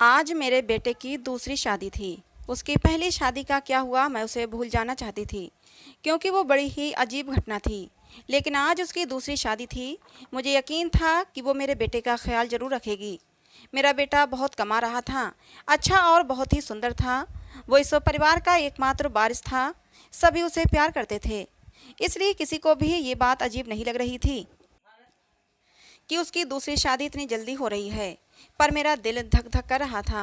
आज मेरे बेटे की दूसरी शादी थी। उसकी पहली शादी का क्या हुआ मैं उसे भूल जाना चाहती थी, क्योंकि वो बड़ी ही अजीब घटना थी। लेकिन आज उसकी दूसरी शादी थी। मुझे यकीन था कि वो मेरे बेटे का ख्याल ज़रूर रखेगी। मेरा बेटा बहुत कमा रहा था, अच्छा और बहुत ही सुंदर था। वो इस परिवार का एकमात्र वारिस था। सभी उसे प्यार करते थे, इसलिए किसी को भी ये बात अजीब नहीं लग रही थी कि उसकी दूसरी शादी इतनी जल्दी हो रही है। पर मेरा दिल धक धक कर रहा था।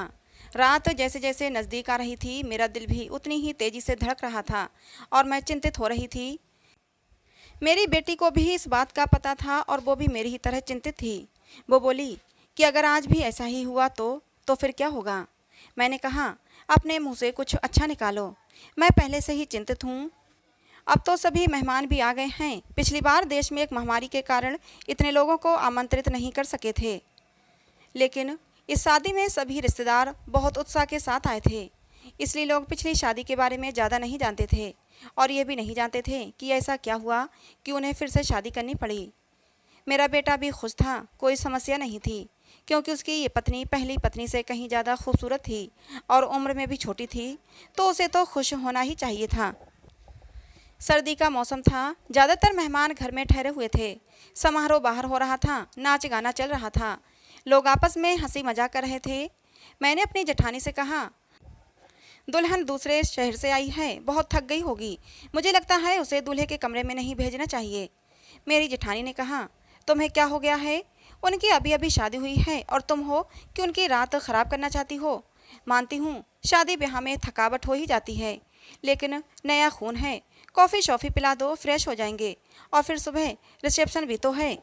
रात जैसे जैसे नज़दीक आ रही थी, मेरा दिल भी उतनी ही तेज़ी से धड़क रहा था और मैं चिंतित हो रही थी। मेरी बेटी को भी इस बात का पता था और वो भी मेरी ही तरह चिंतित थी। वो बोली कि अगर आज भी ऐसा ही हुआ तो फिर क्या होगा। मैंने कहा, अपने मुंह से कुछ अच्छा निकालो। मैं पहले से ही चिंतित हूँ। अब तो सभी मेहमान भी आ गए हैं। पिछली बार देश में एक महामारी के कारण इतने लोगों को आमंत्रित नहीं कर सके थे, लेकिन इस शादी में सभी रिश्तेदार बहुत उत्साह के साथ आए थे। इसलिए लोग पिछली शादी के बारे में ज़्यादा नहीं जानते थे और ये भी नहीं जानते थे कि ऐसा क्या हुआ कि उन्हें फिर से शादी करनी पड़ी। मेरा बेटा भी खुश था, कोई समस्या नहीं थी, क्योंकि उसकी ये पत्नी पहली पत्नी से कहीं ज़्यादा खूबसूरत थी और उम्र में भी छोटी थी, तो उसे तो खुश होना ही चाहिए था। सर्दी का मौसम था, ज़्यादातर मेहमान घर में ठहरे हुए थे। समारोह बाहर हो रहा था, नाच गाना चल रहा था, लोग आपस में हंसी मजाक कर रहे थे। मैंने अपनी जेठानी से कहा, दुल्हन दूसरे शहर से आई है, बहुत थक गई होगी, मुझे लगता है उसे दूल्हे के कमरे में नहीं भेजना चाहिए। मेरी जेठानी ने कहा, तुम्हें क्या हो गया है? उनकी अभी अभी शादी हुई है और तुम हो कि उनकी रात खराब करना चाहती हो। मानती हूँ शादी ब्याह में थकावट हो ही जाती है, लेकिन नया खून है। कॉफ़ी शॉफ़ी पिला दो, फ्रेश हो जाएंगे, और फिर सुबह रिसेप्शन भी तो है।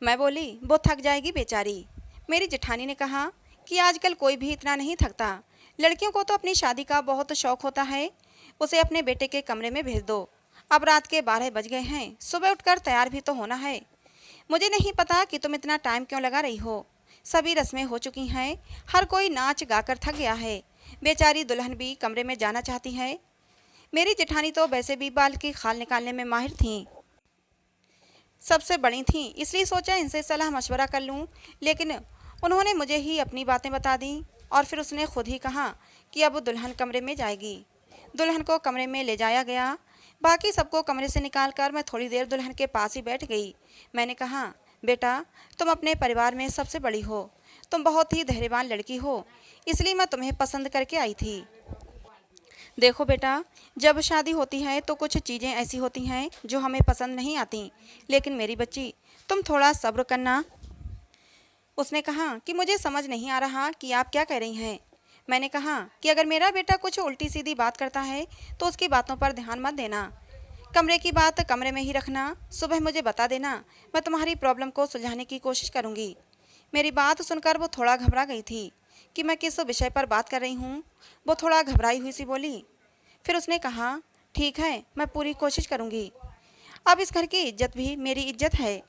मैं बोली, वो थक जाएगी बेचारी। मेरी जेठानी ने कहा कि आजकल कोई भी इतना नहीं थकता। लड़कियों को तो अपनी शादी का बहुत शौक होता है। उसे अपने बेटे के कमरे में भेज दो। अब रात के 12 बज गए हैं, सुबह उठकर तैयार भी तो होना है। मुझे नहीं पता कि तुम इतना टाइम क्यों लगा रही हो। सभी रस्में हो चुकी हैं, हर कोई नाच गाकर थक गया है। बेचारी दुल्हन भी कमरे में जाना चाहती है। मेरी जेठानी तो वैसे भी बाल की खाल निकालने में माहिर थीं, सबसे बड़ी थीं, इसलिए सोचा इनसे सलाह मशवरा कर लूं। लेकिन उन्होंने मुझे ही अपनी बातें बता दी और फिर उसने खुद ही कहा कि अब दुल्हन कमरे में जाएगी। दुल्हन को कमरे में ले जाया गया। बाकी सबको कमरे से निकालकर मैं थोड़ी देर दुल्हन के पास ही बैठ गई। मैंने कहा, बेटा, तुम अपने परिवार में सबसे बड़ी हो, तुम बहुत ही धैर्यवान लड़की हो, इसलिए मैं तुम्हें पसंद करके आई थी। देखो बेटा, जब शादी होती है तो कुछ चीज़ें ऐसी होती हैं जो हमें पसंद नहीं आती, लेकिन मेरी बच्ची, तुम थोड़ा सब्र करना। उसने कहा कि मुझे समझ नहीं आ रहा कि आप क्या कह रही हैं। मैंने कहा कि अगर मेरा बेटा कुछ उल्टी सीधी बात करता है तो उसकी बातों पर ध्यान मत देना। कमरे की बात कमरे में ही रखना। सुबह मुझे बता देना, मैं तुम्हारी प्रॉब्लम को सुलझाने की कोशिश करूँगी। मेरी बात सुनकर वो थोड़ा घबरा गई थी कि मैं किस विषय पर बात कर रही हूँ। वो थोड़ा घबराई हुई सी बोली। फिर उसने कहा, ठीक है, मैं पूरी कोशिश करूँगी। अब इस घर की इज्जत भी मेरी इज्जत है।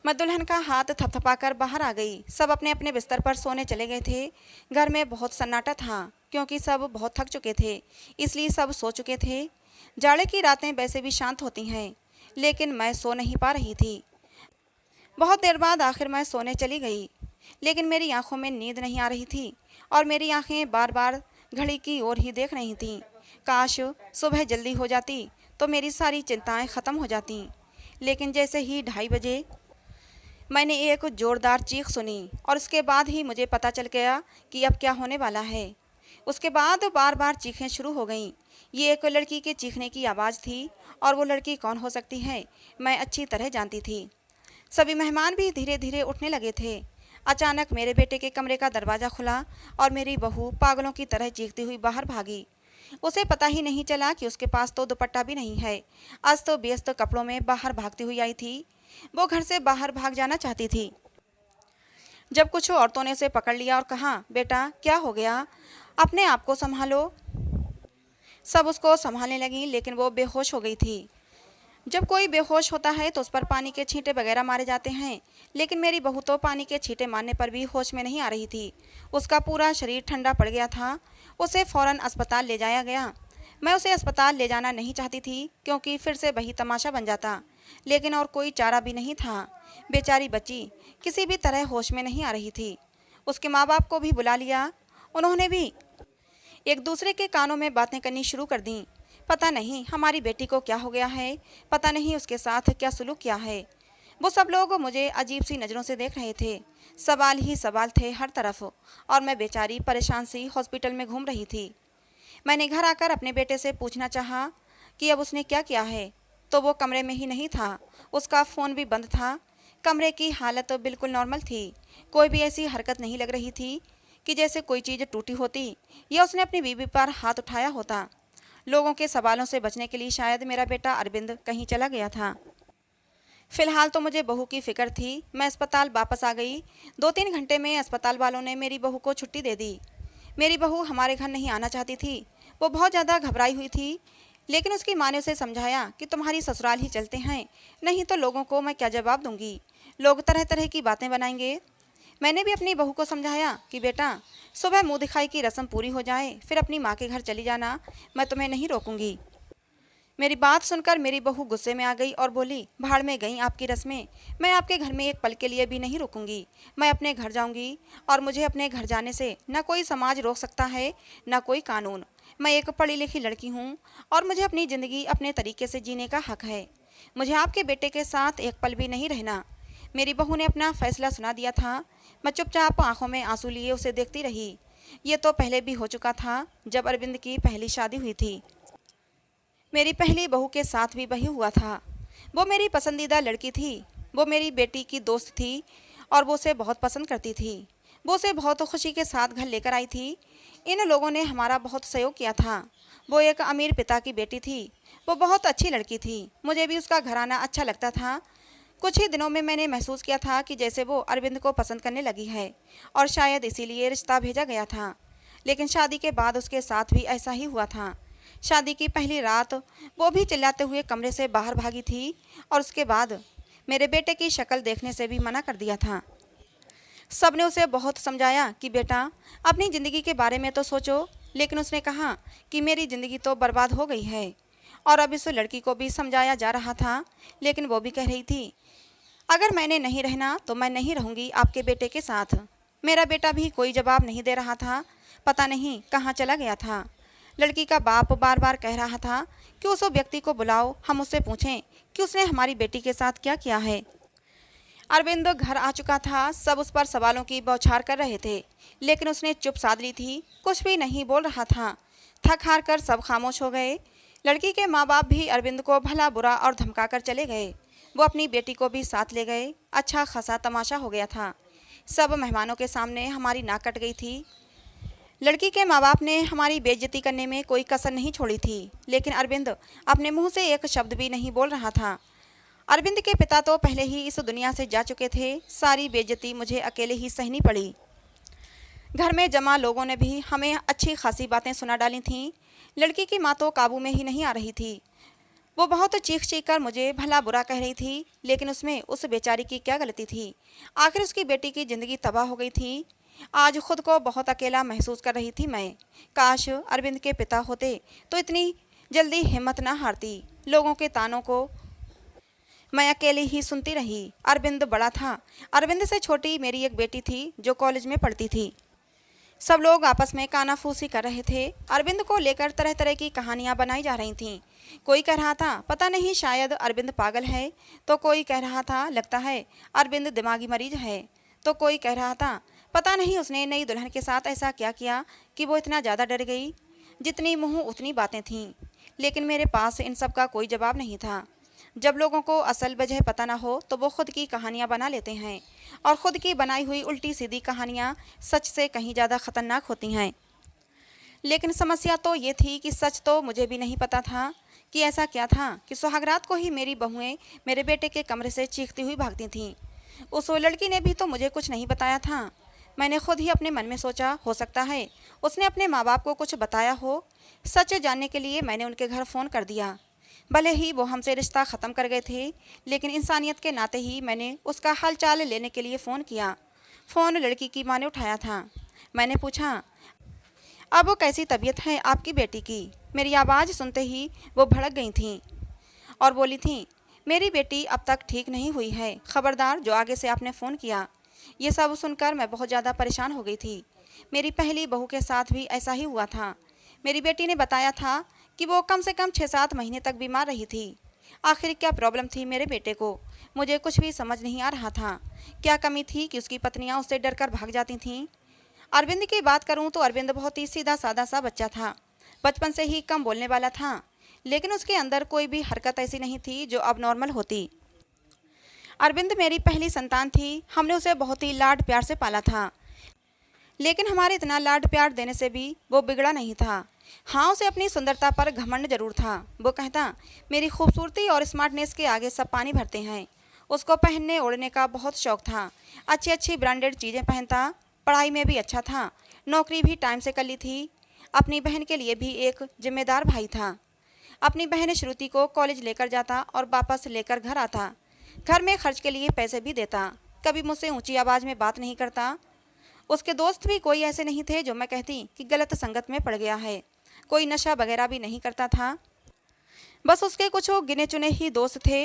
मैं दुल्हन का हाथ थपथपाकर बाहर आ गई। सब अपने अपने बिस्तर पर सोने चले गए थे। घर में बहुत सन्नाटा था, क्योंकि सब बहुत थक चुके थे, इसलिए सब सो चुके थे। जाड़े की रातें वैसे भी शांत होती हैं, लेकिन मैं सो नहीं पा रही थी। बहुत देर बाद आखिर मैं सोने चली गई, लेकिन मेरी आंखों में नींद नहीं आ रही थी और मेरी आंखें बार बार घड़ी की ओर ही देख रही थीं। काश सुबह जल्दी हो जाती तो मेरी सारी चिंताएं ख़त्म हो जातीं। लेकिन जैसे ही 2:30 बजे मैंने एक ज़ोरदार चीख सुनी और उसके बाद ही मुझे पता चल गया कि अब क्या होने वाला है। उसके बाद बार बार चीखें शुरू हो गईं। ये एक लड़की के चीखने की आवाज़ थी, और वो लड़की कौन हो सकती है मैं अच्छी तरह जानती थी। सभी मेहमान भी धीरे धीरे उठने लगे थे। अचानक मेरे बेटे के कमरे का दरवाज़ा खुला और मेरी बहू पागलों की तरह चीखती हुई बाहर भागी। उसे पता ही नहीं चला कि उसके पास तो दुपट्टा भी नहीं है। अस्त व्यस्त कपड़ों में बाहर भागती हुई आई थी। वो घर से बाहर भाग जाना चाहती थी, जब कुछ औरतों ने उसे पकड़ लिया और कहा, बेटा क्या हो गया, अपने आप को संभालो। सब उसको संभालने लगी, लेकिन वो बेहोश हो गई थी। जब कोई बेहोश होता है तो उस पर पानी के छींटे वगैरह मारे जाते हैं, लेकिन मेरी बहू तो पानी के छींटे मारने पर भी होश में नहीं आ रही थी। उसका पूरा शरीर ठंडा पड़ गया था। उसे फौरन अस्पताल ले जाया गया। मैं उसे अस्पताल ले जाना नहीं चाहती थी, क्योंकि फिर से वही तमाशा बन जाता, लेकिन और कोई चारा भी नहीं था। बेचारी बच्ची किसी भी तरह होश में नहीं आ रही थी। उसके माँ बाप को भी बुला लिया। उन्होंने भी एक दूसरे के कानों में बातें करनी शुरू कर दी। पता नहीं हमारी बेटी को क्या हो गया है, पता नहीं उसके साथ क्या सुलूक किया है। वो सब लोग मुझे अजीब सी नज़रों से देख रहे थे। सवाल ही सवाल थे हर तरफ, और मैं बेचारी परेशान सी हॉस्पिटल में घूम रही थी। मैंने घर आकर अपने बेटे से पूछना चाहा कि अब उसने क्या किया है, तो वो कमरे में ही नहीं था। उसका फ़ोन भी बंद था। कमरे की हालत बिल्कुल नॉर्मल थी। कोई भी ऐसी हरकत नहीं लग रही थी कि जैसे कोई चीज़ टूटी होती या उसने अपनी बीवी पर हाथ उठाया होता। लोगों के सवालों से बचने के लिए शायद मेरा बेटा अरविंद कहीं चला गया था। फिलहाल तो मुझे बहू की फिक्र थी। मैं अस्पताल वापस आ गई। 2-3 घंटे में अस्पताल वालों ने मेरी बहू को छुट्टी दे दी। मेरी बहू हमारे घर नहीं आना चाहती थी। वो बहुत ज़्यादा घबराई हुई थी, लेकिन उसकी माँ ने उसे समझाया कि तुम्हारी ससुराल ही चलते हैं, नहीं तो लोगों को मैं क्या जवाब दूंगी। लोग तरह तरह की बातें बनाएंगे। मैंने भी अपनी बहू को समझाया कि बेटा, सुबह मुँह दिखाई की रस्म पूरी हो जाए फिर अपनी माँ के घर चली जाना, मैं तुम्हें नहीं रोकूंगी। मेरी बात सुनकर मेरी बहू गुस्से में आ गई और बोली, भाड़ में गई आपकी रस्में, मैं आपके घर में एक पल के लिए भी नहीं रुकूंगी। मैं अपने घर जाऊंगी, और मुझे अपने घर जाने से न कोई समाज रोक सकता है न कोई कानून। मैं एक पढ़ी लिखी लड़की हूँ और मुझे अपनी ज़िंदगी अपने तरीके से जीने का हक है। मुझे आपके बेटे के साथ एक पल भी नहीं रहना। मेरी बहू ने अपना फैसला सुना दिया था। मैं चुपचाप आंखों में आंसू लिए उसे देखती रही। ये तो पहले भी हो चुका था, जब अरविंद की पहली शादी हुई थी। मेरी पहली बहू के साथ भी वही हुआ था। वो मेरी पसंदीदा लड़की थी। वो मेरी बेटी की दोस्त थी और वो उसे बहुत पसंद करती थी। वो उसे बहुत खुशी के साथ घर लेकर आई थी। इन लोगों ने हमारा बहुत सहयोग किया था। वो एक अमीर पिता की बेटी थी। वो बहुत अच्छी लड़की थी। मुझे भी उसका घराना अच्छा लगता था। कुछ ही दिनों में मैंने महसूस किया था कि जैसे वो अरविंद को पसंद करने लगी है, और शायद इसीलिए रिश्ता भेजा गया था। लेकिन शादी के बाद उसके साथ भी ऐसा ही हुआ था। शादी की पहली रात वो भी चिल्लाते हुए कमरे से बाहर भागी थी, और उसके बाद मेरे बेटे की शक्ल देखने से भी मना कर दिया था। सबने उसे बहुत समझाया कि बेटा, अपनी ज़िंदगी के बारे में तो सोचो, लेकिन उसने कहा कि मेरी ज़िंदगी तो बर्बाद हो गई है। और अब इस लड़की को भी समझाया जा रहा था, लेकिन वो भी कह रही थी, अगर मैंने नहीं रहना तो मैं नहीं रहूँगी आपके बेटे के साथ। मेरा बेटा भी कोई जवाब नहीं दे रहा था। पता नहीं कहाँ चला गया था। लड़की का बाप बार बार कह रहा था कि उस व्यक्ति को बुलाओ, हम उससे पूछें कि उसने हमारी बेटी के साथ क्या किया है। अरविंद घर आ चुका था। सब उस पर सवालों की बौछार कर रहे थे, लेकिन उसने चुप साध ली थी। कुछ भी नहीं बोल रहा था। थक हार कर सब खामोश हो गए। लड़की के माँ बाप भी अरविंद को भला बुरा और धमका कर चले गए। वो अपनी बेटी को भी साथ ले गए। अच्छा खासा तमाशा हो गया था। सब मेहमानों के सामने हमारी नाक कट गई थी। लड़की के माँ बाप ने हमारी बेइज्जती करने में कोई कसर नहीं छोड़ी थी, लेकिन अरविंद अपने मुंह से एक शब्द भी नहीं बोल रहा था। अरविंद के पिता तो पहले ही इस दुनिया से जा चुके थे। सारी बेइज्जती मुझे अकेले ही सहनी पड़ी। घर में जमा लोगों ने भी हमें अच्छी खासी बातें सुना डाली थीं। लड़की की माँ तो काबू में ही नहीं आ रही थी। वो बहुत चीख चीख कर मुझे भला बुरा कह रही थी, लेकिन उसमें उस बेचारी की क्या गलती थी। आखिर उसकी बेटी की ज़िंदगी तबाह हो गई थी। आज खुद को बहुत अकेला महसूस कर रही थी मैं। काश अरविंद के पिता होते तो इतनी जल्दी हिम्मत ना हारती। लोगों के तानों को मैं अकेली ही सुनती रही। अरविंद बड़ा था। अरविंद से छोटी मेरी एक बेटी थी जो कॉलेज में पढ़ती थी। सब लोग आपस में कानाफूसी कर रहे थे। अरविंद को लेकर तरह तरह की कहानियां बनाई जा रही थीं। कोई कह रहा था, पता नहीं शायद अरविंद पागल है, तो कोई कह रहा था लगता है अरविंद दिमागी मरीज है, तो कोई कह रहा था पता नहीं उसने नई दुल्हन के साथ ऐसा क्या किया कि वो इतना ज़्यादा डर गई। जितनी मुँह उतनी बातें थीं, लेकिन मेरे पास इन सब का कोई जवाब नहीं था। जब लोगों को असल वजह पता ना हो तो वो खुद की कहानियाँ बना लेते हैं, और ख़ुद की बनाई हुई उल्टी सीधी कहानियाँ सच से कहीं ज़्यादा ख़तरनाक होती हैं। लेकिन समस्या तो ये थी कि सच तो मुझे भी नहीं पता था कि ऐसा क्या था कि सुहागरात को ही मेरी बहुएं मेरे बेटे के कमरे से चीखती हुई भागती थीं। उस लड़की ने भी तो मुझे कुछ नहीं बताया था। मैंने खुद ही अपने मन में सोचा, हो सकता है उसने अपने माँ बाप को कुछ बताया हो। सच जानने के लिए मैंने उनके घर फ़ोन कर दिया। भले ही वो हमसे रिश्ता ख़त्म कर गए थे, लेकिन इंसानियत के नाते ही मैंने उसका हाल चाल लेने के लिए फ़ोन किया। फ़ोन लड़की की माँ ने उठाया था। मैंने पूछा, अब कैसी तबीयत है आपकी बेटी की? मेरी आवाज़ सुनते ही वो भड़क गई थीं और बोली थीं, मेरी बेटी अब तक ठीक नहीं हुई है। ख़बरदार जो आगे से आपने फ़ोन किया ये सब सुनकर मैं बहुत ज़्यादा परेशान हो गई थी। मेरी पहली बहू के साथ भी ऐसा ही हुआ था। मेरी बेटी ने बताया था कि वो कम से कम 6-7 महीने तक बीमार रही थी। आखिर क्या प्रॉब्लम थी मेरे बेटे को, मुझे कुछ भी समझ नहीं आ रहा था। क्या कमी थी कि उसकी पत्नियां उससे डरकर भाग जाती थीं? अरविंद की बात करूं तो अरविंद बहुत ही सीधा साधा सा बच्चा था। बचपन से ही कम बोलने वाला था, लेकिन उसके अंदर कोई भी हरकत ऐसी नहीं थी जो अब नॉर्मल होती। अरविंद मेरी पहली संतान थी। हमने उसे बहुत ही लाड प्यार से पाला था, लेकिन हमारे इतना लाड प्यार देने से भी वो बिगड़ा नहीं था। हाँ, उसे अपनी सुंदरता पर घमंड जरूर था। वो कहता, मेरी खूबसूरती और स्मार्टनेस के आगे सब पानी भरते हैं। उसको पहनने ओढ़ने का बहुत शौक था। अच्छी अच्छी ब्रांडेड चीज़ें पहनता। पढ़ाई में भी अच्छा था। नौकरी भी टाइम से कर ली थी। अपनी बहन के लिए भी एक जिम्मेदार भाई था। अपनी बहन श्रुति को कॉलेज लेकर जाता और वापस लेकर घर आता। घर में खर्च के लिए पैसे भी देता। कभी मुझसे ऊंची आवाज़ में बात नहीं करता। उसके दोस्त भी कोई ऐसे नहीं थे जो मैं कहती कि गलत संगत में पड़ गया है। कोई नशा वगैरह भी नहीं करता था। बस उसके कुछ गिने चुने ही दोस्त थे।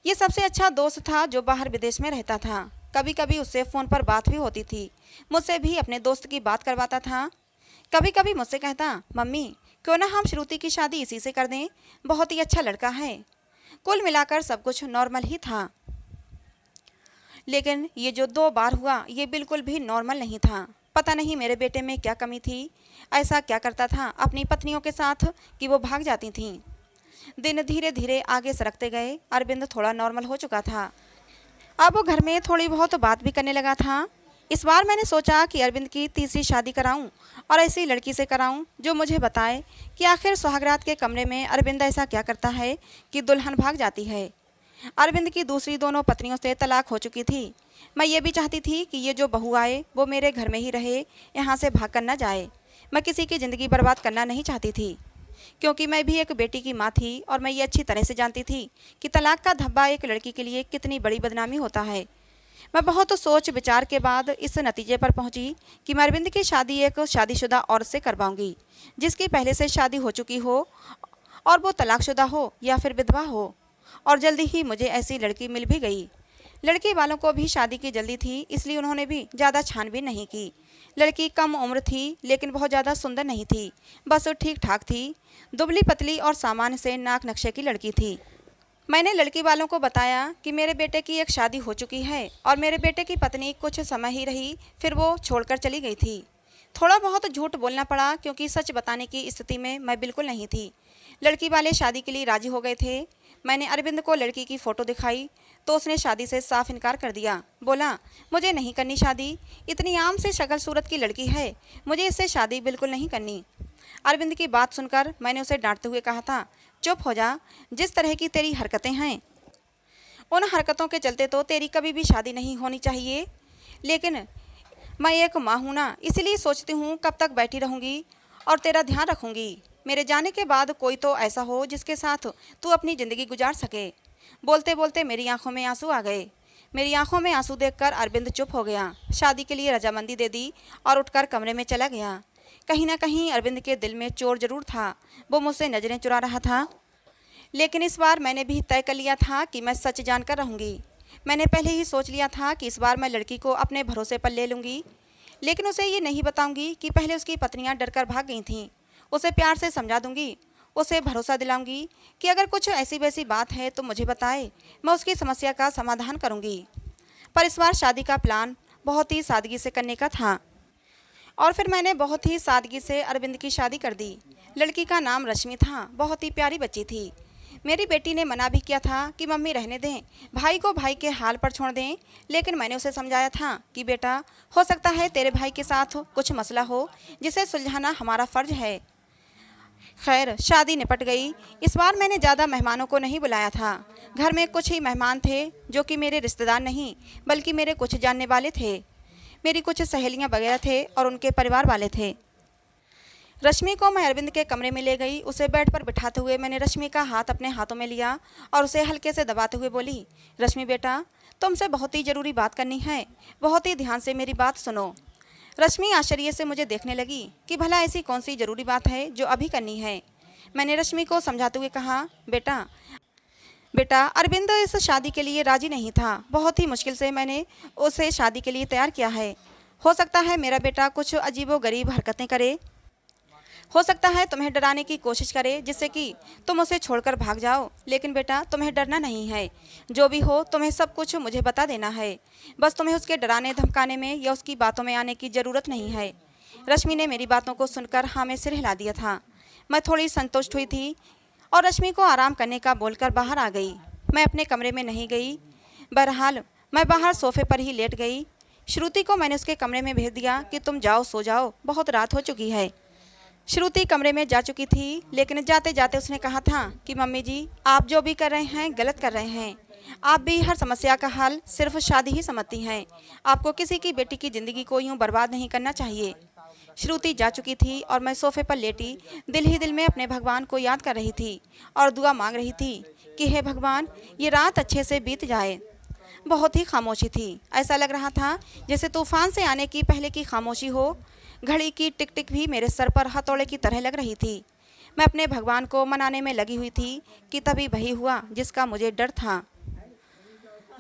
ये सबसे अच्छा दोस्त था जो बाहर विदेश में रहता था। कभी कभी उससे फ़ोन पर बात भी होती थी। मुझसे भी अपने दोस्त की बात करवाता था। कभी कभी मुझसे कहता, मम्मी क्यों ना हम श्रुति की शादी इसी से कर दें, बहुत ही अच्छा लड़का है। कुल मिलाकर सब कुछ नॉर्मल ही था। लेकिन ये जो 2 बार हुआ ये बिल्कुल भी नॉर्मल नहीं था। पता नहीं मेरे बेटे में क्या कमी थी। ऐसा क्या करता था अपनी पत्नियों के साथ कि वो भाग जाती थीं। दिन धीरे धीरे आगे सरकते गए। अरविंद थोड़ा नॉर्मल हो चुका था। अब वो घर में थोड़ी बहुत बात भी करने लगा था। इस बार मैंने सोचा कि अरविंद की तीसरी शादी कराऊं और ऐसी लड़की से कराऊं जो मुझे बताए कि आखिर सुहागरात के कमरे में अरविंद ऐसा क्या करता है कि दुल्हन भाग जाती है। अरविंद की दूसरी दोनों पत्नियों से तलाक हो चुकी थी। मैं ये भी चाहती थी कि ये जो बहू आए वो मेरे घर में ही रहे, यहाँ से भाग कर न जाए। मैं किसी की ज़िंदगी बर्बाद करना नहीं चाहती थी, क्योंकि मैं भी एक बेटी की माँ थी और मैं ये अच्छी तरह से जानती थी कि तलाक का धब्बा एक लड़की के लिए कितनी बड़ी बदनामी होता है। मैं बहुत सोच विचार के बाद इस नतीजे पर पहुंची कि मैं अरविंद की शादी एक शादीशुदा औरत से करवाऊंगी, जिसकी पहले से शादी हो चुकी हो और वो तलाकशुदा हो या फिर विधवा हो। और जल्दी ही मुझे ऐसी लड़की मिल भी गई। लड़की वालों को भी शादी की जल्दी थी, इसलिए उन्होंने भी ज़्यादा छानबीन नहीं की। लड़की कम उम्र थी, लेकिन बहुत ज़्यादा सुंदर नहीं थी, बस ठीक ठाक थी। दुबली पतली और सामान्य से नाक नक्शे की लड़की थी। मैंने लड़की वालों को बताया कि मेरे बेटे की एक शादी हो चुकी है और मेरे बेटे की पत्नी कुछ समय ही रही, फिर वो छोड़कर चली गई थी। थोड़ा बहुत झूठ बोलना पड़ा, क्योंकि सच बताने की स्थिति में मैं बिल्कुल नहीं थी। लड़की वाले शादी के लिए राजी हो गए थे। मैंने अरविंद को लड़की की फ़ोटो दिखाई तो उसने शादी से साफ इनकार कर दिया। बोला, मुझे नहीं करनी शादी, इतनी आम से शक्ल सूरत की लड़की है, मुझे इससे शादी बिल्कुल नहीं करनी। अरविंद की बात सुनकर मैंने उसे डांटते हुए कहा था, चुप हो जा, जिस तरह की तेरी हरकतें हैं उन हरकतों के चलते तो तेरी कभी भी शादी नहीं होनी चाहिए। लेकिन मैं एक माँ हूँ ना, इसलिए सोचती हूँ कब तक बैठी रहूँगी और तेरा ध्यान रखूँगी। मेरे जाने के बाद कोई तो ऐसा हो जिसके साथ तू अपनी ज़िंदगी गुजार सके। बोलते बोलते मेरी आंखों में आंसू आ गए। मेरी आंखों में आंसू देखकर अरविंद चुप हो गया। शादी के लिए रजामंदी दे दी और उठकर कमरे में चला गया। कहीं ना कहीं अरविंद के दिल में चोर जरूर था। वो मुझसे नज़रें चुरा रहा था। लेकिन इस बार मैंने भी तय कर लिया था कि मैं सच जानकर रहूँगी। मैंने पहले ही सोच लिया था कि इस बार मैं लड़की को अपने भरोसे पर ले लूँगी, लेकिन उसे ये नहीं बताऊँगी कि पहले उसकी पत्नियाँ डरकर भाग गई थीं। उसे प्यार से समझा दूँगी, उसे भरोसा दिलाऊँगी कि अगर कुछ ऐसी वैसी बात है तो मुझे बताए, मैं उसकी समस्या का समाधान करूँगी। पर इस बार शादी का प्लान बहुत ही सादगी से करने का था और फिर मैंने बहुत ही सादगी से अरविंद की शादी कर दी। लड़की का नाम रश्मि था, बहुत ही प्यारी बच्ची थी। मेरी बेटी ने मना भी किया था कि मम्मी रहने दें, भाई को भाई के हाल पर छोड़ दें, लेकिन मैंने उसे समझाया था कि बेटा, हो सकता है तेरे भाई के साथ कुछ मसला हो जिसे सुलझाना हमारा फ़र्ज है। खैर, शादी निपट गई। इस बार मैंने ज़्यादा मेहमानों को नहीं बुलाया था। घर में कुछ ही मेहमान थे जो कि मेरे रिश्तेदार नहीं बल्कि मेरे कुछ जानने वाले थे। मेरी कुछ सहेलियाँ वगैरह थे और उनके परिवार वाले थे। रश्मि को मैं अरविंद के कमरे में ले गई। उसे बेड पर बिठाते हुए मैंने रश्मि का हाथ अपने हाथों में लिया और उसे हल्के से दबाते हुए बोली, रश्मि बेटा, तुमसे बहुत ही ज़रूरी बात करनी है, बहुत ही ध्यान से मेरी बात सुनो। रश्मि आश्चर्य से मुझे देखने लगी कि भला ऐसी कौन सी ज़रूरी बात है जो अभी करनी है। मैंने रश्मि को समझाते हुए कहा, बेटा, बेटा, अरविंद इस शादी के लिए राजी नहीं था। बहुत ही मुश्किल से मैंने उसे शादी के लिए तैयार किया है। हो सकता है मेरा बेटा कुछ अजीबोगरीब हरकतें करे, हो सकता है तुम्हें डराने की कोशिश करे जिससे कि तुम उसे छोड़कर भाग जाओ, लेकिन बेटा तुम्हें डरना नहीं है। जो भी हो तुम्हें सब कुछ मुझे बता देना है। बस तुम्हें उसके डराने धमकाने में या उसकी बातों में आने की ज़रूरत नहीं है। रश्मि ने मेरी बातों को सुनकर हाँ में सिर हिला दिया था। मैं थोड़ी संतुष्ट हुई थी और रश्मि को आराम करने का बोलकर बाहर आ गई। मैं अपने कमरे में नहीं गई। बहरहाल मैं बाहर सोफे पर ही लेट गई। श्रुति को मैंने उसके कमरे में भेज दिया कि तुम जाओ, सो जाओ, बहुत रात हो चुकी है। श्रुति कमरे में जा चुकी थी, लेकिन जाते जाते उसने कहा था कि मम्मी जी, आप जो भी कर रहे हैं गलत कर रहे हैं। आप भी हर समस्या का हल सिर्फ शादी ही समझती हैं। आपको किसी की बेटी की ज़िंदगी को यूं बर्बाद नहीं करना चाहिए। श्रुति जा चुकी थी और मैं सोफे पर लेटी दिल ही दिल में अपने भगवान को याद कर रही थी और दुआ मांग रही थी कि हे भगवान, ये रात अच्छे से बीत जाए। बहुत ही खामोशी थी। ऐसा लग रहा था जैसे तूफान से आने की पहले की खामोशी हो। घड़ी की टिक टिक भी मेरे सर पर हथौड़े की तरह लग रही थी। मैं अपने भगवान को मनाने में लगी हुई थी कि तभी वही हुआ जिसका मुझे डर था।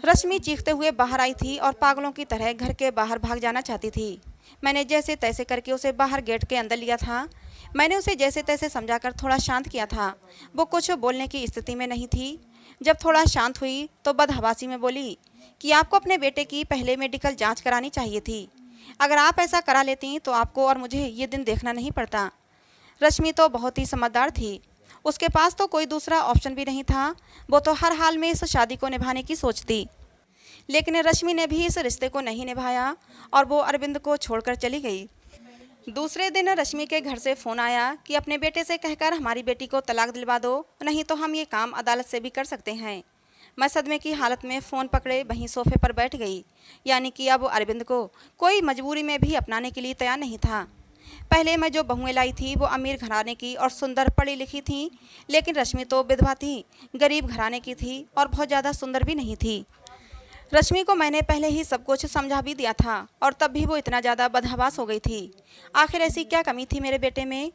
रश्मि चीखते हुए बाहर आई थी और पागलों की तरह घर के बाहर भाग जाना चाहती थी। मैंने जैसे तैसे करके उसे बाहर गेट के अंदर लिया था। मैंने उसे जैसे तैसे समझाकर थोड़ा शांत किया था। वो कुछ बोलने की स्थिति में नहीं थी। जब थोड़ा शांत हुई तो बदहवासी में बोली कि आपको अपने बेटे की पहले मेडिकल जांच करानी चाहिए थी। अगर आप ऐसा करा लेती तो आपको और मुझे ये दिन देखना नहीं पड़ता। रश्मि तो बहुत ही समझदार थी। उसके पास तो कोई दूसरा ऑप्शन भी नहीं था। वो तो हर हाल में इस शादी को निभाने की सोचती। लेकिन रश्मि ने भी इस रिश्ते को नहीं निभाया और वो अरविंद को छोड़कर चली गई। दूसरे दिन रश्मि के घर से फ़ोन आया कि अपने बेटे से कहकर हमारी बेटी को तलाक दिलवा दो, नहीं तो हम ये काम अदालत से भी कर सकते हैं। मैं सदमे की हालत में फ़ोन पकड़े वहीं सोफे पर बैठ गई। यानी कि अब अरविंद को कोई मजबूरी में भी अपनाने के लिए तैयार नहीं था। पहले मैं जो बहुएं लाई थी वो अमीर घराने की और सुंदर पढ़ी लिखी थी, लेकिन रश्मि तो विधवा थी, गरीब घराने की थी और बहुत ज़्यादा सुंदर भी नहीं थी। रश्मि को मैंने पहले ही सब कुछ समझा भी दिया था और तब भी वो इतना ज़्यादा बदहवास हो गई थी। आखिर ऐसी क्या कमी थी मेरे बेटे में?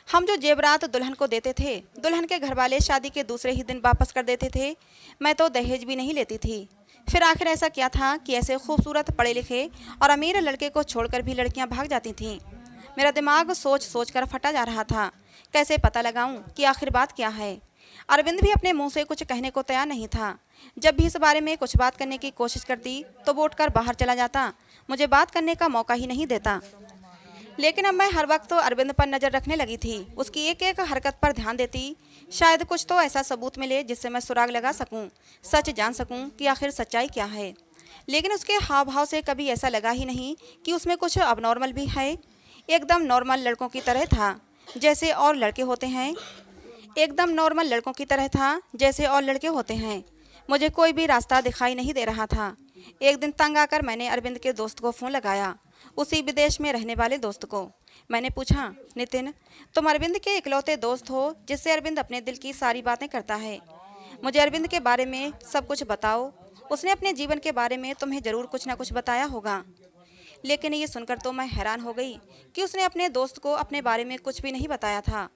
हम जो जेवरात दुल्हन को देते थे, दुल्हन के घर वाले शादी के दूसरे ही दिन वापस कर देते थे। मैं तो दहेज भी नहीं लेती थी। फिर आखिर ऐसा क्या था कि ऐसे खूबसूरत पढ़े लिखे और अमीर लड़के को छोड़कर भी लड़कियां भाग जाती थीं? मेरा दिमाग सोच सोच कर फटा जा रहा था। कैसे पता लगाऊं कि आखिर बात क्या है? अरविंद भी अपने मुंह से कुछ कहने को तैयार नहीं था। जब भी इस बारे में कुछ बात करने की कोशिश करती तो वो उठकर बाहर चला जाता, मुझे बात करने का मौका ही नहीं देता। लेकिन अब मैं हर वक्त तो अरविंद पर नज़र रखने लगी थी, उसकी एक एक हरकत पर ध्यान देती। शायद कुछ तो ऐसा सबूत मिले जिससे मैं सुराग लगा सकूं, सच जान सकूं कि आखिर सच्चाई क्या है। लेकिन उसके हाव भाव से कभी ऐसा लगा ही नहीं कि उसमें कुछ अबनॉर्मल भी है। एकदम नॉर्मल लड़कों की तरह था जैसे और लड़के होते हैं। एकदम नॉर्मल लड़कों की तरह था जैसे और लड़के होते हैं। मुझे कोई भी रास्ता दिखाई नहीं दे रहा था। एक दिन तंग आकर मैंने अरविंद के दोस्त को फ़ोन लगाया, उसी विदेश में रहने वाले दोस्त को। मैंने पूछा, नितिन, तुम अरविंद के इकलौते दोस्त हो जिससे अरविंद अपने दिल की सारी बातें करता है। मुझे अरविंद के बारे में सब कुछ बताओ। उसने अपने जीवन के बारे में तुम्हें ज़रूर कुछ ना कुछ बताया होगा। लेकिन ये सुनकर तो मैं हैरान हो गई कि उसने अपने दोस्त को अपने बारे में कुछ भी नहीं बताया था।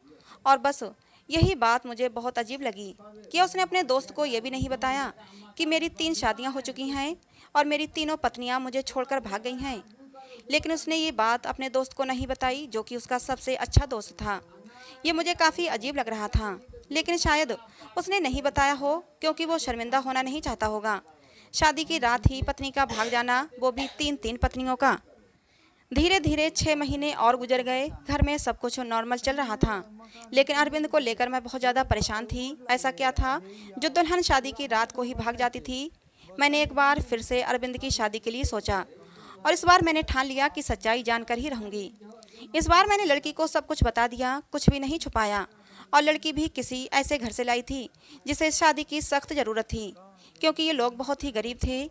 और बस यही बात मुझे बहुत अजीब लगी कि उसने अपने दोस्त को ये भी नहीं बताया कि मेरी 3 शादियां हो चुकी हैं और मेरी तीनों पत्नियां मुझे छोड़कर भाग गई हैं। लेकिन उसने ये बात अपने दोस्त को नहीं बताई जो कि उसका सबसे अच्छा दोस्त था। ये मुझे काफ़ी अजीब लग रहा था। लेकिन शायद उसने नहीं बताया हो क्योंकि वो शर्मिंदा होना नहीं चाहता होगा। शादी की रात ही पत्नी का भाग जाना, वो भी 3 पत्नियों का। धीरे धीरे 6 महीने और गुजर गए। घर में सब कुछ नॉर्मल चल रहा था, लेकिन अरविंद को लेकर मैं बहुत ज़्यादा परेशान थी। ऐसा क्या था जो दुल्हन शादी की रात को ही भाग जाती थी? मैंने एक बार फिर से अरविंद की शादी के लिए सोचा और इस बार मैंने ठान लिया कि सच्चाई जानकर ही रहूँगी। इस बार मैंने लड़की को सब कुछ बता दिया, कुछ भी नहीं छुपाया। और लड़की भी किसी ऐसे घर से लाई थी जिसे शादी की सख्त ज़रूरत थी, क्योंकि ये लोग बहुत ही गरीब थे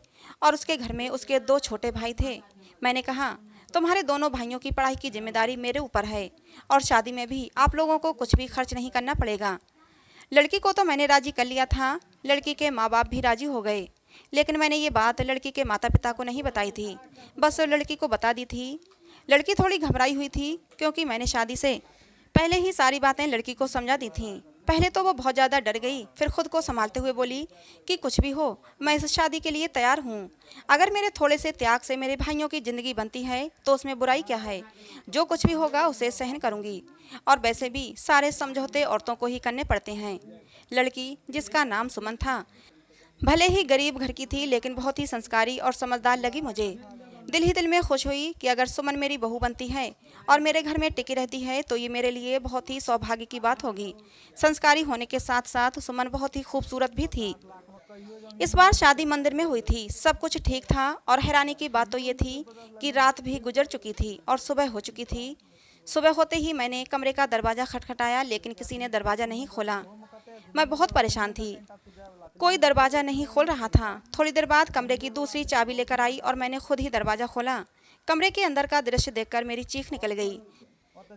और उसके घर में उसके 2 छोटे भाई थे। मैंने कहा, तुम्हारे दोनों भाइयों की पढ़ाई की जिम्मेदारी मेरे ऊपर है और शादी में भी आप लोगों को कुछ भी खर्च नहीं करना पड़ेगा। लड़की को तो मैंने राजी कर लिया था, लड़की के माँ बाप भी राजी हो गए। लेकिन मैंने ये बात लड़की के माता पिता को नहीं बताई थी, बस लड़की को बता दी थी। लड़की थोड़ी घबराई हुई थी क्योंकि मैंने शादी से पहले ही सारी बातें लड़की को समझा दी थीं। पहले तो वो बहुत ज़्यादा डर गई, फिर खुद को संभालते हुए बोली कि कुछ भी हो, मैं इस शादी के लिए तैयार हूँ। अगर मेरे थोड़े से त्याग से मेरे भाइयों की ज़िंदगी बनती है तो उसमें बुराई क्या है। जो कुछ भी होगा उसे सहन करूँगी। और वैसे भी सारे समझौते औरतों को ही करने पड़ते हैं। लड़की, जिसका नाम सुमन था, भले ही गरीब घर की थी लेकिन बहुत ही संस्कारी और समझदार लगी मुझे। दिल ही दिल में खुश हुई कि अगर सुमन मेरी बहू बनती है और मेरे घर में टिकी रहती है तो ये मेरे लिए बहुत ही सौभाग्य की बात होगी। संस्कारी होने के साथ साथ सुमन बहुत ही खूबसूरत भी थी। इस बार शादी मंदिर में हुई थी, सब कुछ ठीक था और हैरानी की बात तो ये थी कि रात भी गुजर चुकी थी और सुबह हो चुकी थी। सुबह होते ही मैंने कमरे का दरवाज़ा खटखटाया लेकिन किसी ने दरवाज़ा नहीं खोला। मैं बहुत परेशान थी, कोई दरवाज़ा नहीं खोल रहा था। थोड़ी देर बाद कमरे की दूसरी चाबी लेकर आई और मैंने खुद ही दरवाज़ा खोला। कमरे के अंदर का दृश्य देखकर मेरी चीख निकल गई,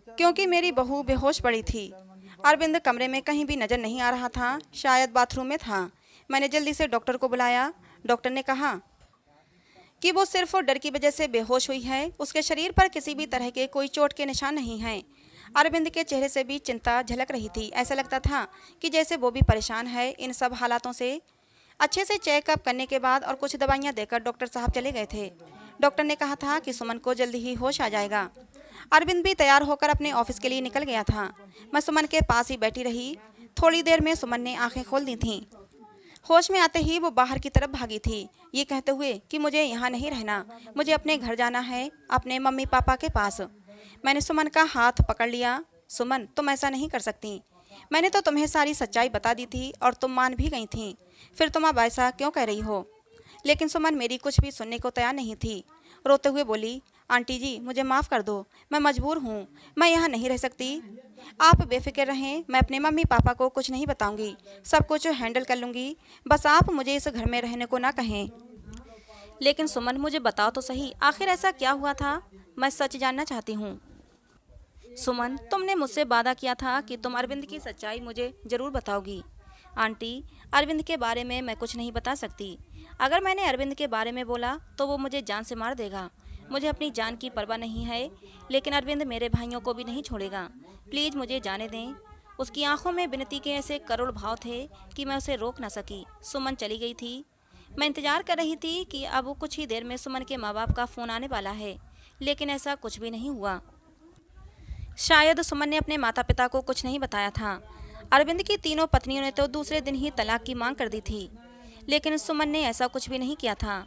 क्योंकि मेरी बहू बेहोश पड़ी थी। अरविंद कमरे में कहीं भी नज़र नहीं आ रहा था, शायद बाथरूम में था। मैंने जल्दी से डॉक्टर को बुलाया। डॉक्टर ने कहा कि वो सिर्फ डर की वजह से बेहोश हुई है, उसके शरीर पर किसी भी तरह के कोई चोट के निशान नहीं हैं। अरविंद के चेहरे से भी चिंता झलक रही थी। ऐसा लगता था कि जैसे वो भी परेशान है इन सब हालातों से। अच्छे से चेकअप करने के बाद और कुछ दवाइयाँ देकर डॉक्टर साहब चले गए थे। डॉक्टर ने कहा था कि सुमन को जल्दी ही होश आ जाएगा। अरविंद भी तैयार होकर अपने ऑफिस के लिए निकल गया था। मैं सुमन के पास ही बैठी रही। थोड़ी देर में सुमन ने आंखें खोल दी थीं। होश में आते ही वो बाहर की तरफ भागी थी, ये कहते हुए कि मुझे यहाँ नहीं रहना, मुझे अपने घर जाना है, अपने मम्मी पापा के पास। मैंने सुमन का हाथ पकड़ लिया। सुमन, तुम ऐसा नहीं कर सकती। मैंने तो तुम्हें सारी सच्चाई बता दी थी और तुम मान भी गई थी, फिर तुम अब ऐसा क्यों कह रही हो। लेकिन सुमन मेरी कुछ भी सुनने को तैयार नहीं थी। रोते हुए बोली, आंटी जी, मुझे माफ़ कर दो, मैं मजबूर हूँ, मैं यहाँ नहीं रह सकती। आप बेफिक्र रहें, मैं अपने मम्मी पापा को कुछ नहीं बताऊंगी, सब कुछ हैंडल कर लूँगी। बस आप मुझे इस घर में रहने को ना कहें। लेकिन सुमन, मुझे बताओ तो सही, आखिर ऐसा क्या हुआ था, मैं सच जानना चाहती हूँ। सुमन, तुमने मुझसे वादा किया था कि तुम अरविंद की सच्चाई मुझे ज़रूर बताओगी। आंटी, अरविंद के बारे में मैं कुछ नहीं बता सकती। अगर मैंने अरविंद के बारे में बोला तो वो मुझे जान से मार देगा। मुझे अपनी जान की परवाह नहीं है, लेकिन अरविंद मेरे भाइयों को भी नहीं छोड़ेगा। प्लीज़ मुझे जाने दें। उसकी आंखों में विनती के ऐसे करोड़ भाव थे कि मैं उसे रोक न सकी। सुमन चली गई थी। मैं इंतजार कर रही थी कि अब कुछ ही देर में सुमन के माँ बाप का फ़ोन आने वाला है, लेकिन ऐसा कुछ भी नहीं हुआ। शायद सुमन ने अपने माता पिता को कुछ नहीं बताया था। अरविंद की तीनों पत्नियों ने तो दूसरे दिन ही तलाक की मांग कर दी थी, लेकिन सुमन ने ऐसा कुछ भी नहीं किया था।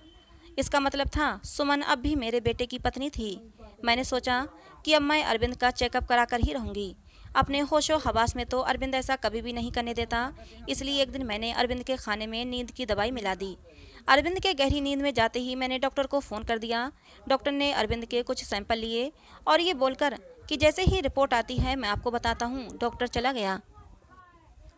इसका मतलब था सुमन अब भी मेरे बेटे की पत्नी थी। मैंने सोचा कि अब मैं अरविंद का चेकअप करा कर ही रहूँगी। अपने होशो हवास में तो अरविंद ऐसा कभी भी नहीं करने देता, इसलिए एक दिन मैंने अरविंद के खाने में नींद की दवाई मिला दी। अरविंद के गहरी नींद में जाते ही मैंने डॉक्टर को फ़ोन कर दिया। डॉक्टर ने अरविंद के कुछ सैंपल लिए और ये बोलकर कि जैसे ही रिपोर्ट आती है मैं आपको बताता हूँ, डॉक्टर चला गया।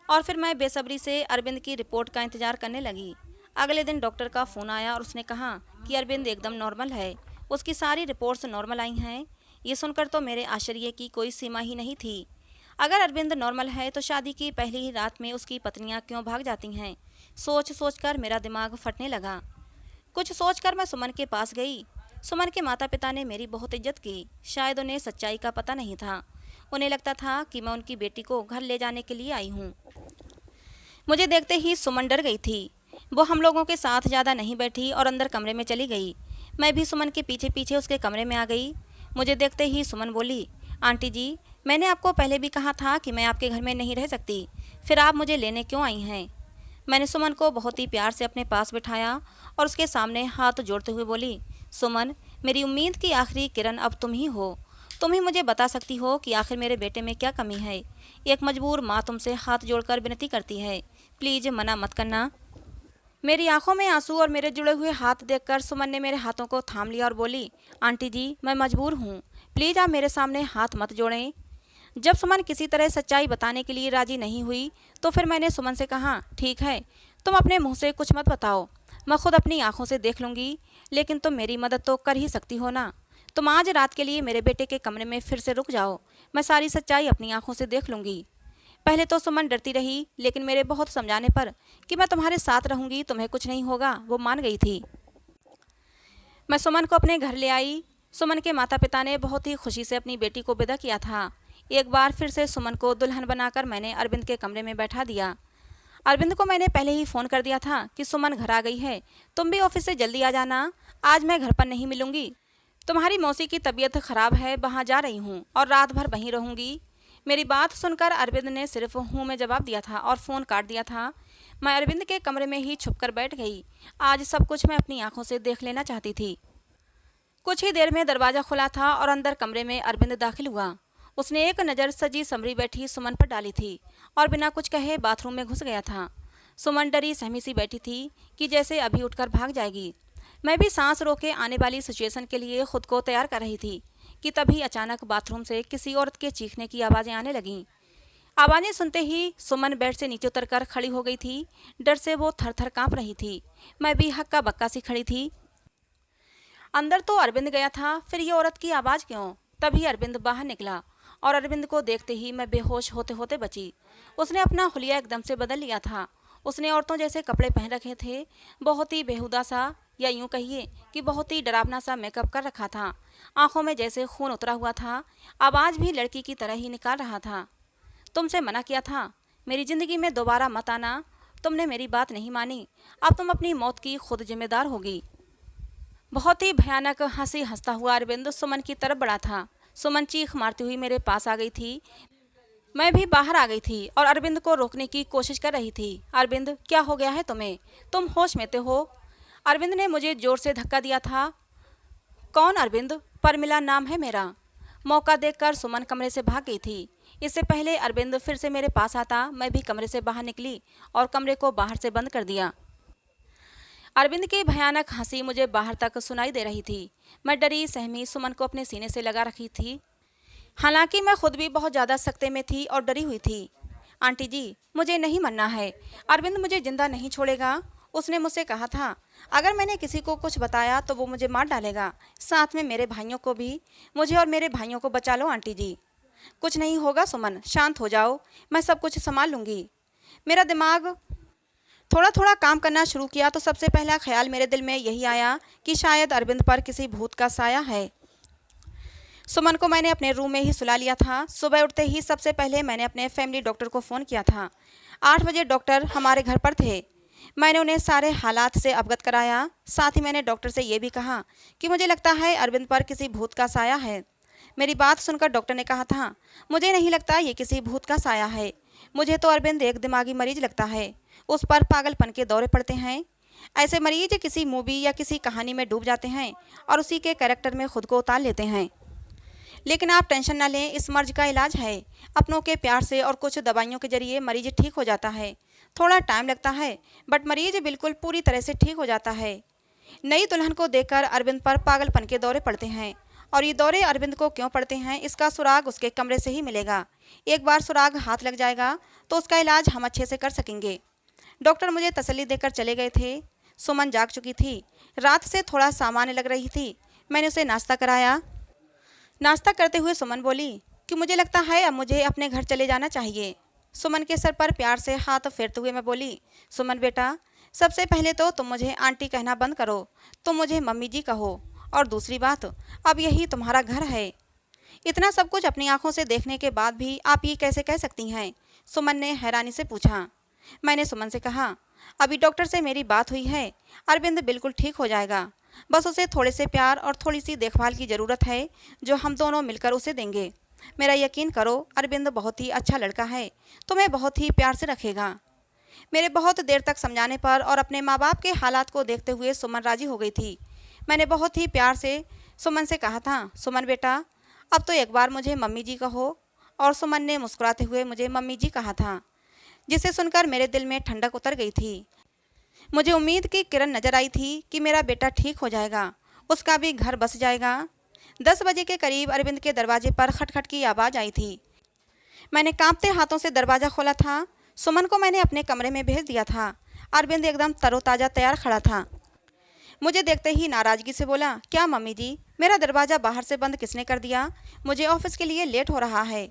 और फिर मैं बेसब्री से अरविंद की रिपोर्ट का इंतज़ार करने लगी। अगले दिन डॉक्टर का फ़ोन आया और उसने कहा कि अरविंद एकदम नॉर्मल है, उसकी सारी रिपोर्ट्स नॉर्मल आई हैं। ये सुनकर तो मेरे आश्चर्य की कोई सीमा ही नहीं थी। अगर अरविंद नॉर्मल है तो शादी की पहली ही रात में उसकी पत्नियां क्यों भाग जाती हैं। सोच सोच कर मेरा दिमाग फटने लगा। कुछ सोचकर मैं सुमन के पास गई। सुमन के माता पिता ने मेरी बहुत इज्जत की। शायद उन्हें सच्चाई का पता नहीं था। उन्हें लगता था कि मैं उनकी बेटी को घर ले जाने के लिए आई हूँ। मुझे देखते ही सुमन डर गई थी। वो हम लोगों के साथ ज़्यादा नहीं बैठी और अंदर कमरे में चली गई। मैं भी सुमन के पीछे पीछे उसके कमरे में आ गई। मुझे देखते ही सुमन बोली, आंटी जी, मैंने आपको पहले भी कहा था कि मैं आपके घर में नहीं रह सकती, फिर आप मुझे लेने क्यों आई हैं। मैंने सुमन को बहुत ही प्यार से अपने पास बिठाया और उसके सामने हाथ जोड़ते हुए बोली, सुमन, मेरी उम्मीद की आखिरी किरण अब तुम ही हो। तुम ही मुझे बता सकती हो कि आखिर मेरे बेटे में क्या कमी है। एक मजबूर माँ तुमसे हाथ जोड़कर विनती करती है, प्लीज़ मना मत करना। मेरी आंखों में आंसू और मेरे जुड़े हुए हाथ देखकर सुमन ने मेरे हाथों को थाम लिया और बोली, आंटी जी, मैं मजबूर हूँ, प्लीज़ आप मेरे सामने हाथ मत जोड़ें। जब सुमन किसी तरह सच्चाई बताने के लिए राजी नहीं हुई तो फिर मैंने सुमन से कहा, ठीक है, तुम अपने मुंह से कुछ मत बताओ, मैं खुद अपनी आंखों से देख लूँगी, लेकिन तुम मेरी मदद तो कर ही सकती हो ना। तुम आज रात के लिए मेरे बेटे के कमरे में फिर से रुक जाओ, मैं सारी सच्चाई अपनी आंखों से देख लूँगी। पहले तो सुमन डरती रही, लेकिन मेरे बहुत समझाने पर कि मैं तुम्हारे साथ रहूँगी, तुम्हें कुछ नहीं होगा, वो मान गई थी। मैं सुमन को अपने घर ले आई। सुमन के माता पिता ने बहुत ही खुशी से अपनी बेटी को विदा किया था। एक बार फिर से सुमन को दुल्हन बनाकर मैंने अरविंद के कमरे में बैठा दिया। अरविंद को मैंने पहले ही फ़ोन कर दिया था कि सुमन घर आ गई है, तुम भी ऑफिस से जल्दी आ जाना, आज मैं घर पर नहीं मिलूंगी। तुम्हारी मौसी की तबीयत खराब है, वहाँ जा रही हूँ और रात भर वहीं रहूंगी। मेरी बात सुनकर अरविंद ने सिर्फ हूँ में जवाब दिया था और फ़ोन काट दिया था। मैं अरविंद के कमरे में ही छुपकर बैठ गई। आज सब कुछ मैं अपनी आंखों से देख लेना चाहती थी। कुछ ही देर में दरवाज़ा खुला था और अंदर कमरे में अरविंद दाखिल हुआ। उसने एक नज़र सजी समरी बैठी सुमन पर डाली थी और बिना कुछ कहे बाथरूम में घुस गया था। सुमन डरी सहमी सी बैठी थी कि जैसे अभी उठकर भाग जाएगी। मैं भी सांस रोके आने वाली सिचुएशन के लिए खुद को तैयार कर रही थी कि तभी अचानक बाथरूम से किसी औरत के चीखने की आवाज़ें आने लगीं। आवाज़ें सुनते ही सुमन बेड से नीचे उतरकर खड़ी हो गई थी। डर से वो थर थर काँप रही थी। मैं भी हक्का बक्का सी खड़ी थी। अंदर तो अरविंद गया था, फिर ये औरत की आवाज़ क्यों? तभी अरविंद बाहर निकला और अरविंद को देखते ही मैं बेहोश होते होते बची। उसने अपना हुलिया एकदम से बदल लिया था। उसने औरतों जैसे कपड़े पहन रखे थे, बहुत ही बेहुदा सा या यूं कहिए कि बहुत ही डरावना सा मेकअप कर रखा था। आंखों में जैसे खून उतरा हुआ था। आवाज़ भी लड़की की तरह ही निकाल रहा था। तुमसे मना किया था, मेरी ज़िंदगी में दोबारा मत आना। तुमने मेरी बात नहीं मानी, अब तुम अपनी मौत की खुद जिम्मेदार होगी। बहुत ही भयानक हंसी हंसता हुआ अरविंद सुमन की तरफ बढ़ा था। सुमन चीख मारती हुई मेरे पास आ गई थी। मैं भी बाहर आ गई थी और अरविंद को रोकने की कोशिश कर रही थी। अरविंद, क्या हो गया है तुम्हें? तुम होश में तो हो? अरविंद ने मुझे जोर से धक्का दिया था। कौन अरविंद? परमिला नाम है मेरा। मौका देखकर सुमन कमरे से भाग गई थी। इससे पहले अरविंद फिर से मेरे पास आता, मैं भी कमरे से बाहर निकली और कमरे को बाहर से बंद कर दिया। अरविंद की भयानक हंसी मुझे बाहर तक सुनाई दे रही थी। मैं डरी सहमी सुमन को अपने सीने से लगा रखी थी। हालांकि मैं खुद भी बहुत ज़्यादा सख्ते में थी और डरी हुई थी। आंटी जी, मुझे नहीं मरना है। अरविंद मुझे जिंदा नहीं छोड़ेगा। उसने मुझसे कहा था अगर मैंने किसी को कुछ बताया तो वो मुझे मार डालेगा, साथ में मेरे भाइयों को भी। मुझे और मेरे भाइयों को बचा लो आंटी जी। कुछ नहीं होगा सुमन, शांत हो जाओ, मैं सब कुछ संभाल लूँगी। मेरा दिमाग थोड़ा थोड़ा काम करना शुरू किया तो सबसे पहला ख्याल मेरे दिल में यही आया कि शायद अरविंद पर किसी भूत का साया है। सुमन को मैंने अपने रूम में ही सुला लिया था। सुबह उठते ही सबसे पहले मैंने अपने फैमिली डॉक्टर को फ़ोन किया था। 8 बजे डॉक्टर हमारे घर पर थे। मैंने उन्हें सारे हालात से अवगत कराया। साथ ही मैंने डॉक्टर से ये भी कहा कि मुझे लगता है अरविंद पर किसी भूत का साया है। मेरी बात सुनकर डॉक्टर ने कहा था मुझे नहीं लगता ये किसी भूत का साया है, मुझे तो अरविंद एक दिमागी मरीज लगता है। उस पर पागलपन के दौरे पड़ते हैं। ऐसे मरीज किसी मूवी या किसी कहानी में डूब जाते हैं और उसी के कैरेक्टर में खुद को उतार लेते हैं। लेकिन आप टेंशन ना लें, इस मर्ज का इलाज है। अपनों के प्यार से और कुछ दवाइयों के जरिए मरीज ठीक हो जाता है। थोड़ा टाइम लगता है बट मरीज बिल्कुल पूरी तरह से ठीक हो जाता है। नई दुल्हन को देखकर अरविंद पर पागलपन के दौरे पड़ते हैं और ये दौरे अरविंद को क्यों पड़ते हैं इसका सुराग उसके कमरे से ही मिलेगा। एक बार सुराग हाथ लग जाएगा तो उसका इलाज हम अच्छे से कर सकेंगे। डॉक्टर मुझे तसल्ली देकर चले गए थे। सुमन जाग चुकी थी, रात से थोड़ा सामान्य लग रही थी। मैंने उसे नाश्ता कराया। नाश्ता करते हुए सुमन बोली कि मुझे लगता है अब मुझे अपने घर चले जाना चाहिए। सुमन के सर पर प्यार से हाथ फेरते हुए मैं बोली, सुमन बेटा, सबसे पहले तो तुम मुझे आंटी कहना बंद करो, तुम मुझे मम्मी जी कहो। और दूसरी बात, अब यही तुम्हारा घर है। इतना सब कुछ अपनी आंखों से देखने के बाद भी आप ये कैसे कह सकती हैं? सुमन ने हैरानी से पूछा। मैंने सुमन से कहा, अभी डॉक्टर से मेरी बात हुई है, अरविंद बिल्कुल ठीक हो जाएगा। बस उसे थोड़े से प्यार और थोड़ी सी देखभाल की ज़रूरत है जो हम दोनों मिलकर उसे देंगे। मेरा यकीन करो, अरविंद बहुत ही अच्छा लड़का है, तुम्हें बहुत ही प्यार से रखेगा। मेरे बहुत देर तक समझाने पर और अपने माँ बाप के हालात को देखते हुए सुमन राजी हो गई थी। मैंने बहुत ही प्यार से सुमन से कहा था, सुमन बेटा, अब तो एक बार मुझे मम्मी जी कहो। और सुमन ने मुस्कुराते हुए मुझे मम्मी जी कहा था, जिसे सुनकर मेरे दिल में ठंडक उतर गई थी। मुझे उम्मीद की किरण नजर आई थी कि मेरा बेटा ठीक हो जाएगा, उसका भी घर बस जाएगा। 10 बजे के करीब अरविंद के दरवाजे पर खटखट की आवाज़ आई थी। मैंने कांपते हाथों से दरवाज़ा खोला था। सुमन को मैंने अपने कमरे में भेज दिया था। अरविंद एकदम तरोताज़ा तैयार खड़ा था। मुझे देखते ही नाराज़गी से बोला, क्या मम्मी जी, मेरा दरवाज़ा बाहर से बंद किसने कर दिया? मुझे ऑफिस के लिए लेट हो रहा है।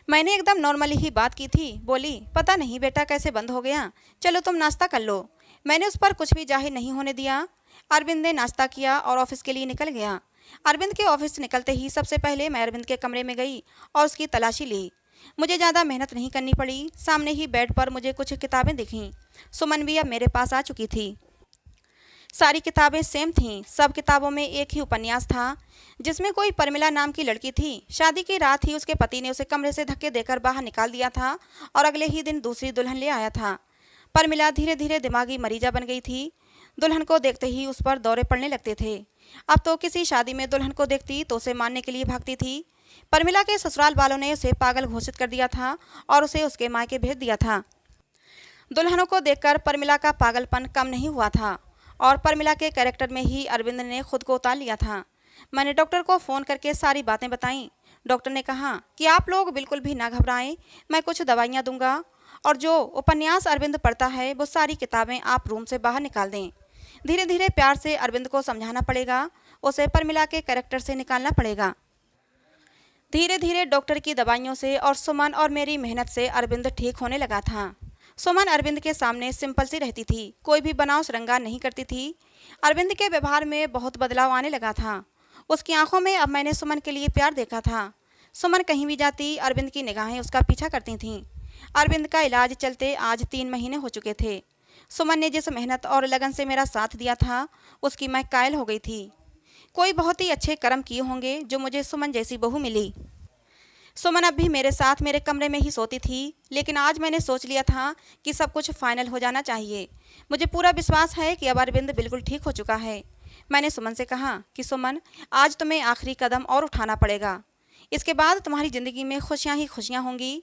मैंने एकदम नॉर्मली ही बात की थी। बोली, पता नहीं बेटा कैसे बंद हो गया, चलो तुम नाश्ता कर लो। मैंने उस पर कुछ भी जाहिर नहीं होने दिया। अरविंद ने नाश्ता किया और ऑफिस के लिए निकल गया। अरविंद के ऑफिस से निकलते ही सबसे पहले मैं अरविंद के कमरे में गई और उसकी तलाशी ली। मुझे ज़्यादा मेहनत नहीं करनी पड़ी। सामने ही बेड पर मुझे कुछ किताबें दिखीं। सुमन भी अब मेरे पास आ चुकी थी। सारी किताबें सेम थीं। सब किताबों में एक ही उपन्यास था, जिसमें कोई परमिला नाम की लड़की थी। शादी की रात ही उसके पति ने उसे कमरे से धक्के देकर बाहर निकाल दिया था और अगले ही दिन दूसरी दुल्हन ले आया था। परमिला धीरे धीरे दिमागी मरीजा बन गई थी। दुल्हन को देखते ही उस पर दौरे पड़ने लगते थे। अब तो किसी शादी में दुल्हन को देखती तो उसे मारने के लिए भागती थी। परमिला के ससुराल वालों ने उसे पागल घोषित कर दिया था और उसे उसके मायके भेज दिया था। दुल्हनों को देखकर परमिला का पागलपन कम नहीं हुआ था और परमिला के कैरेक्टर में ही अरविंद ने खुद को उतार लिया था। मैंने डॉक्टर को फ़ोन करके सारी बातें बताईं। डॉक्टर ने कहा कि आप लोग बिल्कुल भी ना घबराएं, मैं कुछ दवाइयाँ दूंगा और जो उपन्यास अरविंद पढ़ता है वो सारी किताबें आप रूम से बाहर निकाल दें। धीरे धीरे प्यार से अरविंद को समझाना पड़ेगा, उसे परमिला के कैरेक्टर से निकालना पड़ेगा। धीरे धीरे डॉक्टर की दवाइयों से और सुमन और मेरी मेहनत से अरविंद ठीक होने लगा था। सुमन अरविंद के सामने सिंपल सी रहती थी, कोई भी बनाव श्रृंगार नहीं करती थी। अरविंद के व्यवहार में बहुत बदलाव आने लगा था। उसकी आंखों में अब मैंने सुमन के लिए प्यार देखा था। सुमन कहीं भी जाती अरविंद की निगाहें उसका पीछा करती थीं। अरविंद का इलाज चलते आज 3 महीने हो चुके थे। सुमन ने जिस मेहनत और लगन से मेरा साथ दिया था उसकी मैं कायल हो गई थी। कोई बहुत ही अच्छे कर्म किए होंगे जो मुझे सुमन जैसी बहू मिली। सुमन अब भी मेरे साथ मेरे कमरे में ही सोती थी, लेकिन आज मैंने सोच लिया था कि सब कुछ फाइनल हो जाना चाहिए। मुझे पूरा विश्वास है कि अब अरविंद बिल्कुल ठीक हो चुका है। मैंने सुमन से कहा कि सुमन, आज तुम्हें आखिरी कदम और उठाना पड़ेगा। इसके बाद तुम्हारी ज़िंदगी में खुशियाँ ही खुशियाँ होंगी।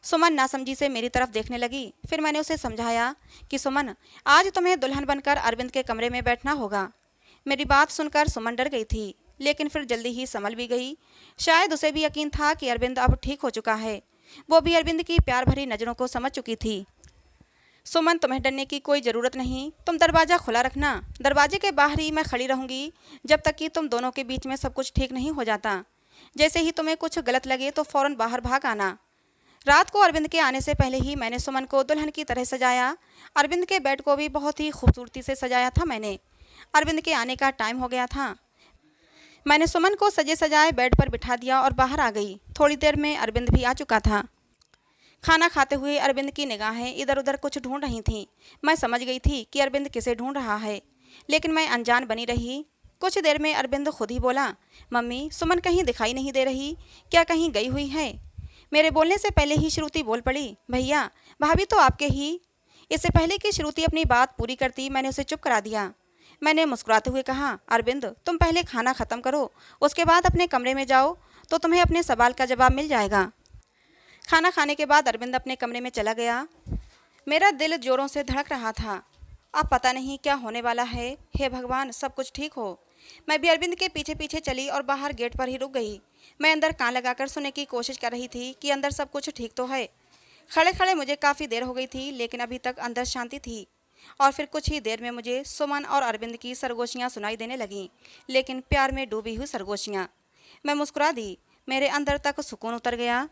सुमन नासमझी से मेरी तरफ देखने लगी। फिर मैंने उसे समझाया कि सुमन, आज तुम्हें दुल्हन बनकर अरविंद के कमरे में बैठना होगा। मेरी बात सुनकर सुमन डर गई थी, लेकिन फिर जल्दी ही संभल भी गई। शायद उसे भी यकीन था कि अरविंद अब ठीक हो चुका है। वो भी अरविंद की प्यार भरी नज़रों को समझ चुकी थी। सुमन, तुम्हें डरने की कोई ज़रूरत नहीं। तुम दरवाज़ा खुला रखना। दरवाजे के बाहर ही मैं खड़ी रहूँगी जब तक कि तुम दोनों के बीच में सब कुछ ठीक नहीं हो जाता। जैसे ही तुम्हें कुछ गलत लगे तो फ़ौरन बाहर भाग आना। रात को अरविंद के आने से पहले ही मैंने सुमन को दुल्हन की तरह सजाया। अरविंद के बेड को भी बहुत ही खूबसूरती से सजाया था मैंने। अरविंद के आने का टाइम हो गया था। मैंने सुमन को सजे सजाए बेड पर बिठा दिया और बाहर आ गई। थोड़ी देर में अरविंद भी आ चुका था। खाना खाते हुए अरविंद की निगाहें इधर उधर कुछ ढूंढ रही थीं। मैं समझ गई थी कि अरविंद किसे ढूंढ रहा है, लेकिन मैं अनजान बनी रही। कुछ देर में अरविंद खुद ही बोला, मम्मी, सुमन कहीं दिखाई नहीं दे रही, क्या कहीं गई हुई है? मेरे बोलने से पहले ही श्रुति बोल पड़ी, भैया, भाभी तो आपके ही। इससे पहले कि श्रुति अपनी बात पूरी करती मैंने उसे चुप करा दिया। मैंने मुस्कुराते हुए कहा, अरविंद, तुम पहले खाना ख़त्म करो, उसके बाद अपने कमरे में जाओ तो तुम्हें अपने सवाल का जवाब मिल जाएगा। खाना खाने के बाद अरविंद अपने कमरे में चला गया। मेरा दिल ज़ोरों से धड़क रहा था। अब पता नहीं क्या होने वाला है। हे भगवान, सब कुछ ठीक हो। मैं भी अरविंद के पीछे पीछे चली और बाहर गेट पर ही रुक गई। मैं अंदर कान लगाकर सुनने की कोशिश कर रही थी कि अंदर सब कुछ ठीक तो है। खड़े खड़े मुझे काफ़ी देर हो गई थी, लेकिन अभी तक अंदर शांति थी। और फिर कुछ ही देर में मुझे सुमन और अरविंद की सरगोशियाँ सुनाई देने लगीं, लेकिन प्यार में डूबी हुई सरगोशियाँ। मैं मुस्कुरा दी। मेरे अंदर तक सुकून उतर गया।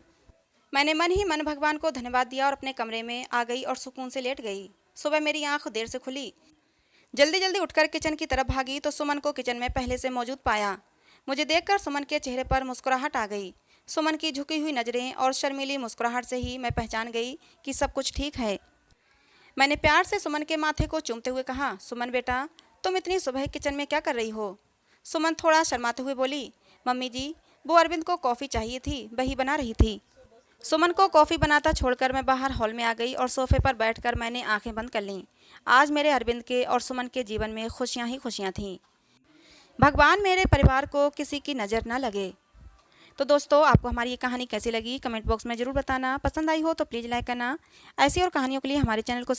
मैंने मन ही मन भगवान को धन्यवाद दिया और अपने कमरे में आ गई और सुकून से लेट गई। सुबह मेरी आंख देर से खुली। जल्दी जल्दी उठकर किचन की तरफ भागी तो सुमन को किचन में पहले से मौजूद पाया। मुझे देखकर सुमन के चेहरे पर मुस्कुराहट आ गई। सुमन की झुकी हुई नज़रें और शर्मीली मुस्कुराहट से ही मैं पहचान गई कि सब कुछ ठीक है। मैंने प्यार से सुमन के माथे को चूमते हुए कहा, सुमन बेटा, तुम इतनी सुबह किचन में क्या कर रही हो? सुमन थोड़ा शर्माते हुए बोली, मम्मी जी, वो अरविंद को कॉफ़ी चाहिए थी, वही बना रही थी। सुमन को कॉफ़ी बनाता छोड़कर मैं बाहर हॉल में आ गई और सोफे पर बैठकर मैंने आंखें बंद कर लीं। आज मेरे अरविंद के और सुमन के जीवन में खुशियाँ ही खुशियाँ थीं। भगवान मेरे परिवार को किसी की नज़र ना लगे। तो दोस्तों, आपको हमारी ये कहानी कैसी लगी कमेंट बॉक्स में ज़रूर बताना। पसंद आई हो तो प्लीज़ लाइक करना। ऐसी और कहानियों के लिए हमारे चैनल को